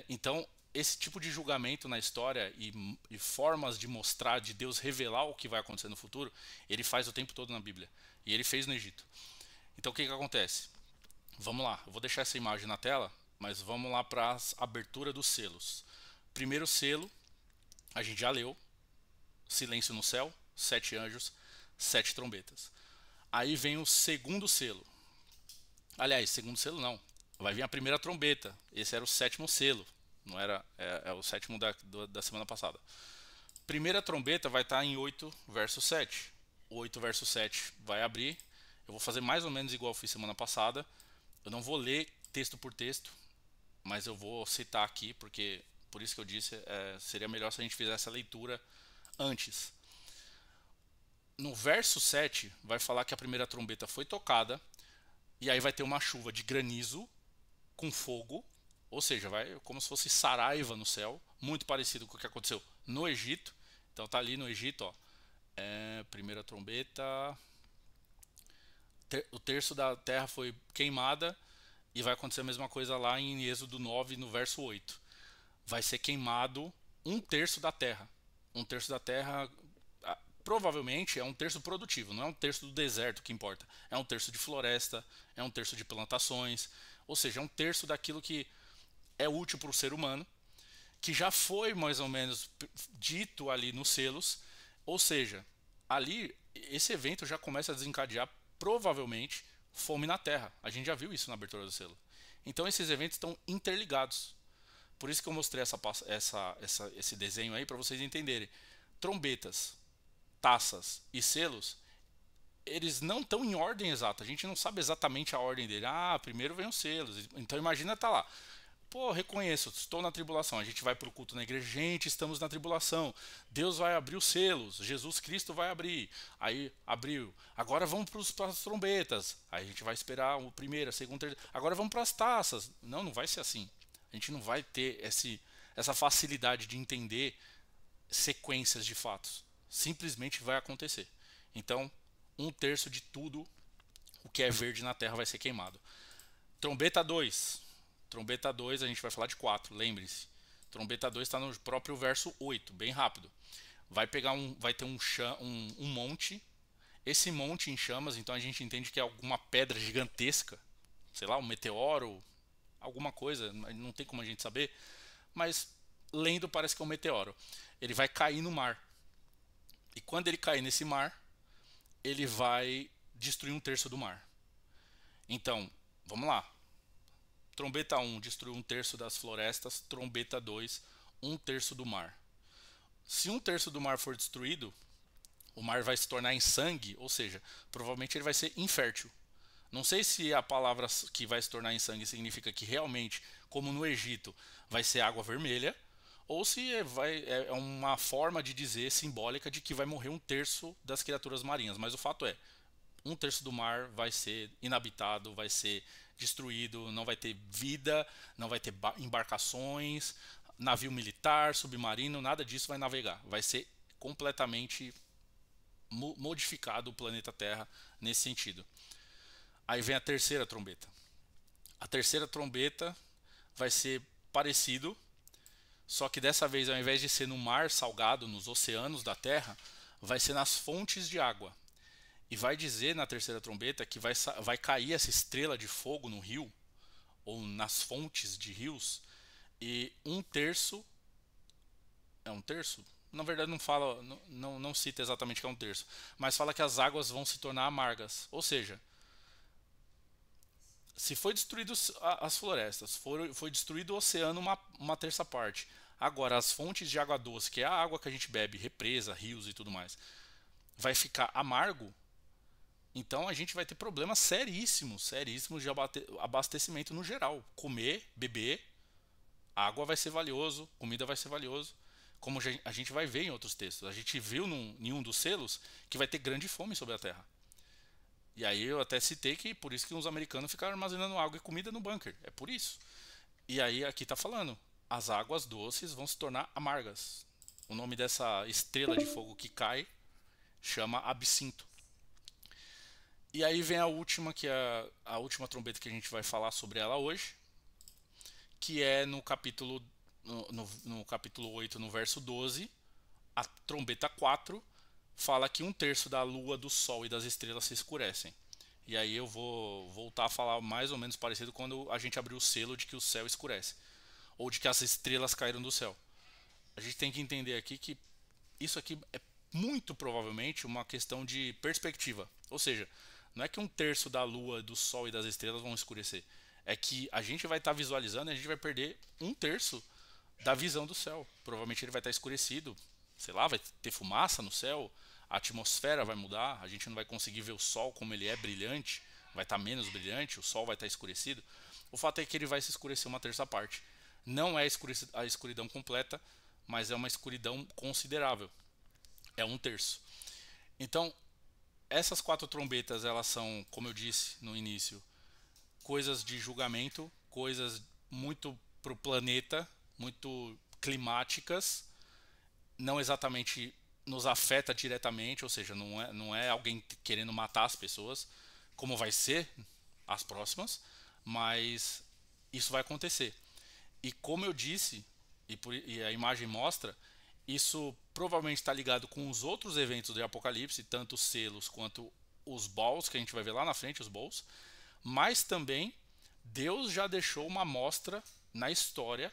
Então esse tipo de julgamento na história e formas de mostrar, de Deus revelar o que vai acontecer no futuro, ele faz o tempo todo na Bíblia. E ele fez no Egito. Então o que acontece? Vamos lá, eu vou deixar essa imagem na tela, mas vamos lá para a abertura dos selos. Primeiro selo, a gente já leu, silêncio no céu, 7 anjos, 7 trombetas. Aí vem o segundo selo. Aliás, segundo selo não, vai vir a primeira trombeta, esse era o 7º selo, não era, é o 7º da semana passada. Primeira trombeta vai estar em 8 verso 7. 8 verso 7 vai abrir. Eu vou fazer mais ou menos igual eu fiz semana passada. Eu não vou ler texto por texto, mas eu vou citar aqui, porque por isso que eu disse, seria melhor se a gente fizesse essa leitura antes. No verso 7 vai falar que a primeira trombeta foi tocada, e aí vai ter uma chuva de granizo com fogo, ou seja, vai como se fosse saraiva no céu, muito parecido com o que aconteceu no Egito. Então tá ali no Egito, ó, primeira trombeta, o terço da terra foi queimada, e vai acontecer a mesma coisa lá em Êxodo 9, no verso 8. Vai ser queimado 1/3 da terra. 1/3 da terra, provavelmente é 1/3 produtivo, não é 1/3 do deserto que importa. É 1/3 de floresta, é 1/3 de plantações, ou seja, é 1/3 daquilo que é útil para o ser humano, que já foi mais ou menos dito ali nos selos. Ou seja, ali esse evento já começa a desencadear provavelmente fome na terra. A gente já viu isso na abertura do selo. Então esses eventos estão interligados. Por isso que eu mostrei esse desenho aí para vocês entenderem. Trombetas, taças e selos, eles não estão em ordem exata. A gente não sabe exatamente a ordem dele. Primeiro vem os selos. Então imagina tá lá. Pô, reconheço, estou na tribulação. A gente vai para o culto na igreja, gente, estamos na tribulação. Deus vai abrir os selos, Jesus Cristo vai abrir. Aí abriu. Agora vamos para as trombetas. Aí a gente vai esperar o primeiro, a segunda, terceira. Agora vamos para as taças. Não vai ser assim. A gente não vai ter essa facilidade de entender sequências de fatos. Simplesmente vai acontecer. Então, 1/3 de tudo o que é verde na terra vai ser queimado. Trombeta 2. Trombeta 2, a gente vai falar de 4, lembre-se. Trombeta 2 está no próprio verso 8, bem rápido. Vai ter um monte. Esse monte em chamas, então a gente entende que é alguma pedra gigantesca. Sei lá, um meteoro, alguma coisa, não tem como a gente saber. Mas lendo parece que é um meteoro. Ele vai cair no mar. E quando ele cair nesse mar, ele vai destruir 1/3 do mar. Então, vamos lá. Trombeta 1 destruiu 1/3 das florestas. Trombeta 2, 1/3 do mar. Se 1/3 do mar for destruído, o mar vai se tornar em sangue, ou seja, provavelmente ele vai ser infértil. Não sei se a palavra que vai se tornar em sangue significa que realmente, como no Egito, vai ser água vermelha, ou se é uma forma de dizer simbólica de que vai morrer 1/3 das criaturas marinhas. Mas o fato é, 1/3 do mar vai ser inabitado, vai ser destruído, não vai ter vida, não vai ter embarcações, navio militar, submarino, nada disso vai navegar. Vai ser completamente modificado o planeta Terra nesse sentido. Aí vem a terceira trombeta. A terceira trombeta vai ser parecido, só que dessa vez, ao invés de ser no mar salgado, nos oceanos da Terra, vai ser nas fontes de água. E vai dizer na terceira trombeta que vai cair essa estrela de fogo no rio, ou nas fontes de rios, e 1/3. É 1/3? Na verdade não fala, não cita exatamente que é 1/3, mas fala que as águas vão se tornar amargas. Ou seja, se foi destruído as florestas, foi destruído o oceano uma terça parte. Agora as fontes de água doce, que é a água que a gente bebe, represa, rios e tudo mais, vai ficar amargo. Então a gente vai ter problemas seríssimos de abastecimento no geral. Comer, beber, água vai ser valioso, comida vai ser valioso. Como a gente vai ver em outros textos. A gente viu em um dos selos que vai ter grande fome sobre a Terra. E aí eu até citei que por isso que os americanos ficaram armazenando água e comida no bunker. É por isso. E aí aqui está falando, as águas doces vão se tornar amargas. O nome dessa estrela de fogo que cai chama absinto. E aí vem a última, que é a última trombeta que a gente vai falar sobre ela hoje, que é no capítulo, no capítulo 8, no verso 12, a trombeta 4 fala que 1/3 da lua, do sol e das estrelas se escurecem. E aí eu vou voltar a falar mais ou menos parecido quando a gente abriu o selo de que o céu escurece, ou de que as estrelas caíram do céu. A gente tem que entender aqui que isso aqui é muito provavelmente uma questão de perspectiva. Ou seja, não é que 1/3 da lua, do sol e das estrelas vão escurecer. É que a gente vai estar visualizando e a gente vai perder 1/3 da visão do céu. Provavelmente ele vai estar escurecido. Sei lá, vai ter fumaça no céu, a atmosfera vai mudar, a gente não vai conseguir ver o sol como ele é brilhante, vai estar menos brilhante, o sol vai estar escurecido. O fato é que ele vai se escurecer uma terça parte. Não é a escuridão completa, mas é uma escuridão considerável. É 1/3. Então, essas 4 trombetas, elas são, como eu disse no início, coisas de julgamento, coisas muito para o planeta, muito climáticas, não exatamente nos afeta diretamente, ou seja, não é alguém querendo matar as pessoas, como vai ser as próximas, mas isso vai acontecer. E como eu disse, e a imagem mostra, isso provavelmente está ligado com os outros eventos do Apocalipse, tanto os selos quanto os bowls, que a gente vai ver lá na frente, os bowls, mas também Deus já deixou uma amostra na história,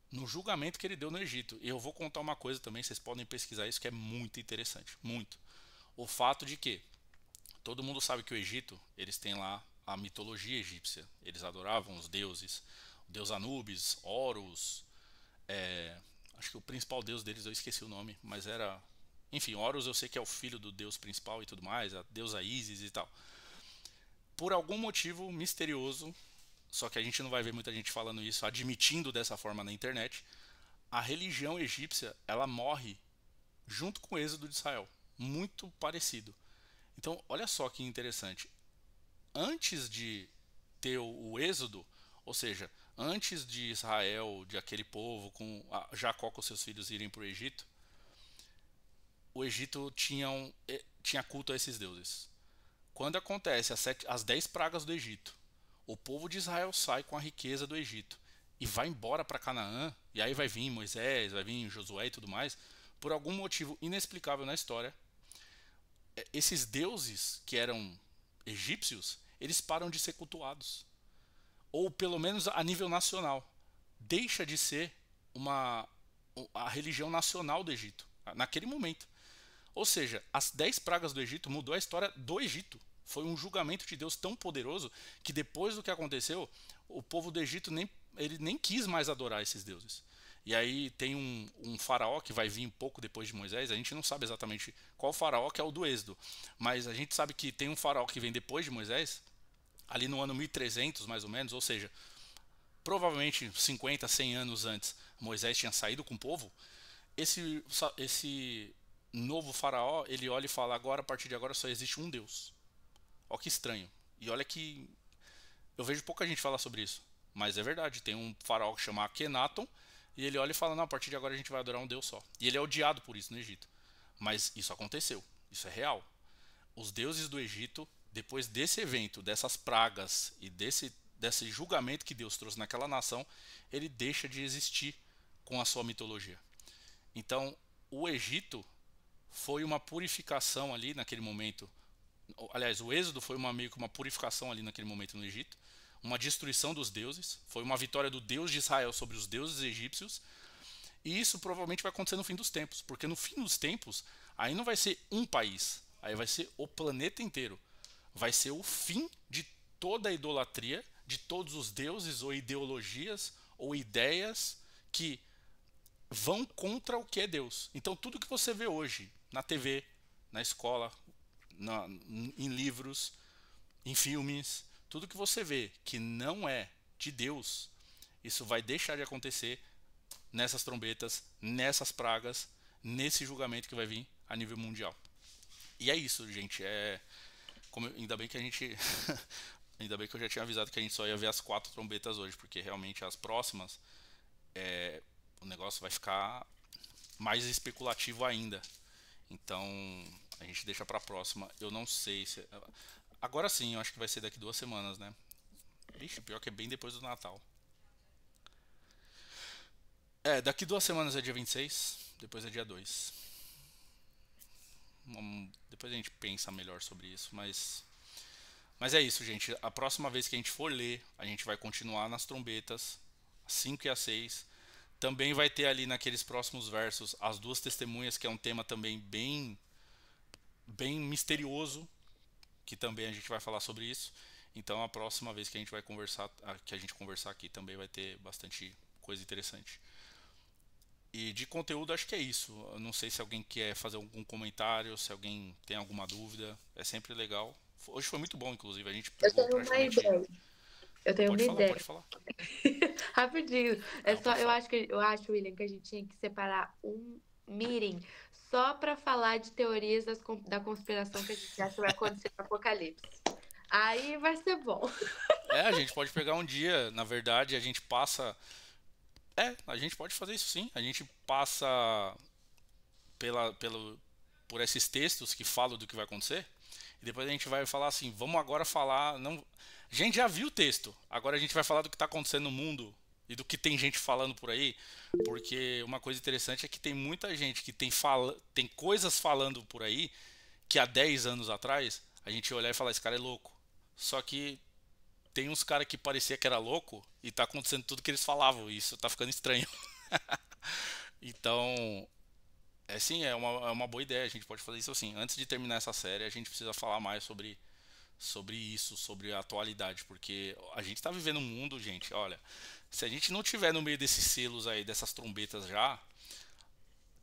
no julgamento que ele deu no Egito. E eu vou contar uma coisa também, vocês podem pesquisar isso, que é muito interessante, muito. O fato de que todo mundo sabe que o Egito, eles têm lá a mitologia egípcia, eles adoravam os deuses, o deus Anubis, Horus, acho que o principal deus deles eu esqueci o nome, mas era, enfim, Horus eu sei que é o filho do deus principal e tudo mais, a deusa Ísis e tal. Por algum motivo misterioso, só que a gente não vai ver muita gente falando isso, admitindo dessa forma na internet, a religião egípcia, ela morre junto com o êxodo de Israel, muito parecido. Então, olha só que interessante. Antes de ter o êxodo, ou seja, antes de Israel, de aquele povo, com Jacó com seus filhos irem para o Egito tinha culto a esses deuses. Quando acontece as 10 pragas do Egito, o povo de Israel sai com a riqueza do Egito e vai embora para Canaã, e aí vai vir Moisés, vai vir Josué e tudo mais, por algum motivo inexplicável na história, esses deuses que eram egípcios, eles param de ser cultuados. Ou pelo menos a nível nacional. Deixa de ser a religião nacional do Egito, naquele momento. Ou seja, as 10 pragas do Egito mudou a história do Egito. Foi um julgamento de Deus tão poderoso que depois do que aconteceu, o povo do Egito ele nem quis mais adorar esses deuses. E aí tem um faraó que vai vir um pouco depois de Moisés, a gente não sabe exatamente qual faraó que é o do Êxodo, mas a gente sabe que tem um faraó que vem depois de Moisés, ali no ano 1300 mais ou menos, ou seja, provavelmente 50, 100 anos antes Moisés tinha saído com o povo, esse novo faraó, ele olha e fala, agora, a partir de agora só existe um Deus. Ó que estranho. E olha que eu vejo pouca gente falar sobre isso, mas é verdade, tem um faraó que chama Akhenaton, e ele olha e fala, não, a partir de agora a gente vai adorar um Deus só. E ele é odiado por isso no Egito. Mas isso aconteceu, isso é real. Os deuses do Egito, depois desse evento, dessas pragas e desse julgamento que Deus trouxe naquela nação, ele deixa de existir com a sua mitologia. Então, o Egito foi uma purificação ali naquele momento. Aliás, o Êxodo foi meio que uma purificação ali naquele momento no Egito, uma destruição dos deuses, foi uma vitória do Deus de Israel sobre os deuses egípcios, e isso provavelmente vai acontecer no fim dos tempos, porque no fim dos tempos, aí não vai ser um país, aí vai ser o planeta inteiro, vai ser o fim de toda a idolatria, de todos os deuses ou ideologias ou ideias que vão contra o que é Deus. Então tudo que você vê hoje na TV, na escola, em livros, em filmes, tudo que você vê que não é de Deus, isso vai deixar de acontecer nessas trombetas, nessas pragas, nesse julgamento que vai vir a nível mundial. E é isso, gente. Ainda bem que a gente ainda bem que eu já tinha avisado que a gente só ia ver as 4 trombetas hoje, porque realmente as próximas o negócio vai ficar mais especulativo ainda. Então a gente deixa pra próxima. Eu não sei se... Agora sim, eu acho que vai ser daqui 2 semanas, né? Ixi, pior que é bem depois do Natal. Daqui 2 semanas é dia 26, depois é dia 2. Depois a gente pensa melhor sobre isso, mas é isso, gente. A próxima vez que a gente for ler, a gente vai continuar nas trombetas, a 5 e a 6. Também vai ter ali naqueles próximos versos as 2 testemunhas, que é um tema também bem misterioso, que também a gente vai falar sobre isso. Então a próxima vez que a gente vai conversar, aqui também vai ter bastante coisa interessante. E de conteúdo acho que é isso. Eu não sei se alguém quer fazer algum comentário, se alguém tem alguma dúvida. É sempre legal. Hoje foi muito bom, inclusive. A gente pegou Eu tenho uma praticamente... ideia. Eu tenho uma ideia. Pode falar. Rapidinho. Não, pode falar. Eu acho, William, que a gente tinha que separar um meeting só para falar de teorias da conspiração que a gente acha que vai acontecer no Apocalipse. Aí vai ser bom. A gente pode pegar um dia, na verdade, a gente passa... a gente pode fazer isso sim. A gente passa por esses textos que falam do que vai acontecer, e depois a gente vai falar assim, vamos agora falar... Não... A gente já viu o texto, agora a gente vai falar do que está acontecendo no mundo e do que tem gente falando por aí, porque uma coisa interessante é que tem muita gente que tem coisas falando por aí que há 10 anos atrás a gente ia olhar e falar, esse cara é louco. Só que tem uns caras que parecia que era louco e tá acontecendo tudo que eles falavam, e isso tá ficando estranho. Então, é uma boa ideia, a gente pode fazer isso assim. Antes de terminar essa série, a gente precisa falar mais sobre isso, sobre a atualidade, porque a gente tá vivendo um mundo, gente, olha, se a gente não tiver no meio desses selos aí, dessas trombetas já,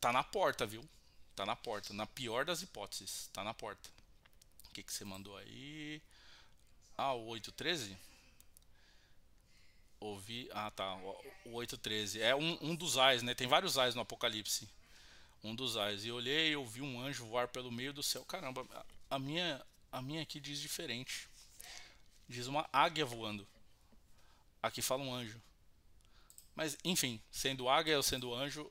tá na porta, viu? Tá na porta, na pior das hipóteses, tá na porta. O que você mandou aí? O 813? Ouvi. Tá. O 813. É um dos ais, né? Tem vários ais no Apocalipse. Um dos ais. E olhei e ouvi um anjo voar pelo meio do céu. Caramba, a minha aqui diz diferente. Diz uma águia voando. Aqui fala um anjo. Mas, enfim, sendo águia ou sendo anjo,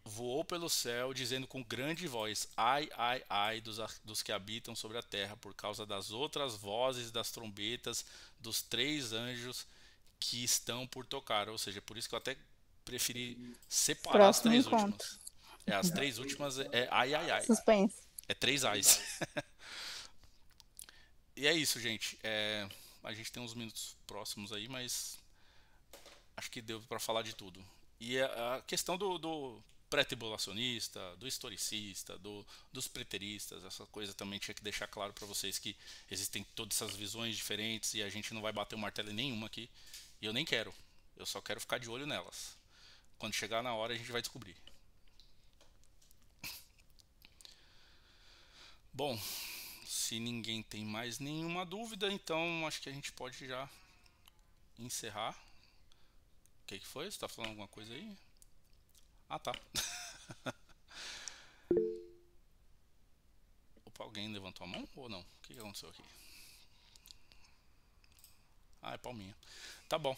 voou pelo céu, dizendo com grande voz: ai, ai, ai dos que habitam sobre a terra, por causa das outras vozes das trombetas dos 3 anjos que estão por tocar. Ou seja, por isso que eu até preferi separar as 3 últimas. As 3 últimas ai, ai, ai. Suspense. É 3 ais. E é isso, gente. A gente tem uns minutos próximos aí, mas acho que deu para falar de tudo. E a questão do pré-tribulacionista, do historicista, dos preteristas, essa coisa também tinha que deixar claro para vocês que existem todas essas visões diferentes e a gente não vai bater o martelo em nenhuma aqui. E eu nem quero. Eu só quero ficar de olho nelas. Quando chegar na hora a gente vai descobrir. Bom, se ninguém tem mais nenhuma dúvida, então acho que a gente pode já encerrar. O que foi? Você tá falando alguma coisa aí? Ah, tá. Opa, alguém levantou a mão ou não? O que aconteceu aqui? Ah, é palminha. Tá bom.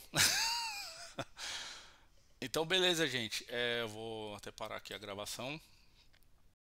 Então, beleza, gente. Eu vou até parar aqui a gravação.